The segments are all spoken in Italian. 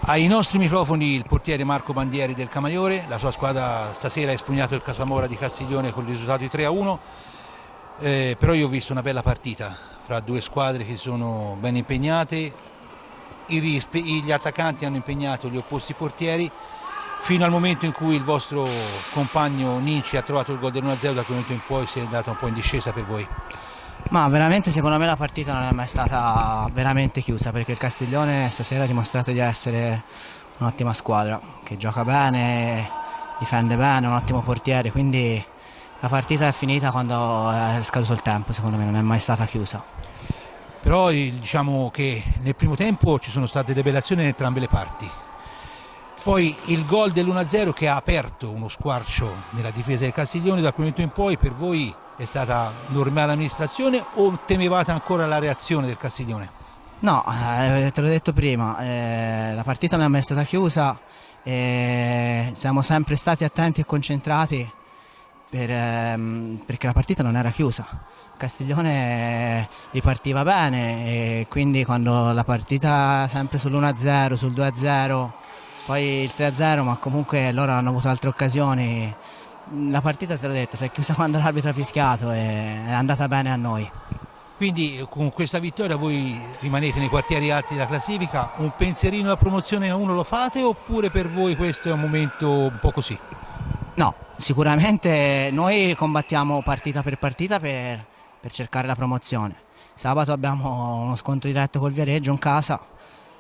Ai nostri microfoni il portiere Marco Bandieri del Camaiore. La sua squadra stasera ha espugnato il Casamora di Castiglione con il risultato di 3-1, però io ho visto una bella partita fra due squadre che sono ben impegnate, gli attaccanti hanno impegnato gli opposti portieri fino al momento in cui il vostro compagno Ninci ha trovato il gol del 1-0. Da quel momento in poi si è andata un po' in discesa per voi. Ma veramente secondo me la partita non è mai stata veramente chiusa, perché il Castiglione stasera ha dimostrato di essere un'ottima squadra, che gioca bene, difende bene, un ottimo portiere, quindi la partita è finita quando è scaduto il tempo, secondo me non è mai stata chiusa. Però diciamo che nel primo tempo ci sono state delle belle azioni da entrambe le parti. Poi il gol dell'1-0 che ha aperto uno squarcio nella difesa del Castiglione. Da quel momento in poi per voi è stata normale amministrazione o temevate ancora la reazione del Castiglione? No, te l'ho detto prima, la partita non è mai stata chiusa, siamo sempre stati attenti e concentrati perché la partita non era chiusa. Castiglione ripartiva bene e quindi quando la partita sempre sull'1-0, sul 2-0, poi il 3-0, ma comunque loro hanno avuto altre occasioni. La partita, te l'ho detto, si è chiusa quando l'arbitro ha fischiato e è andata bene a noi. Quindi con questa vittoria voi rimanete nei quartieri alti della classifica. Un pensierino alla promozione a uno lo fate oppure per voi questo è un momento un po' così? No, sicuramente noi combattiamo partita per cercare la promozione. Sabato abbiamo uno scontro diretto col Viareggio in casa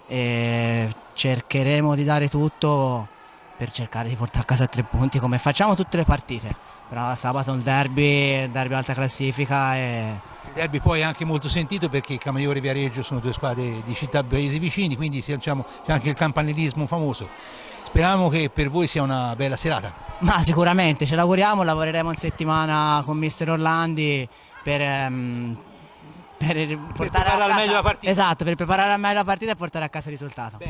e cercheremo di dare tutto per cercare di portare a casa 3 punti come facciamo tutte le partite. Però sabato è un derby alta classifica e Il derby poi è anche molto sentito perché Camaiore e Viareggio sono due squadre di città paesi vicini, quindi diciamo, c'è anche il campanilismo famoso. Speriamo che per voi sia una bella serata. ma sicuramente ce l'auguriamo, lavoreremo in settimana con Mister Orlandi per portare preparare a al casa, meglio la partita. esatto, per preparare al meglio la partita e portare a casa il risultato.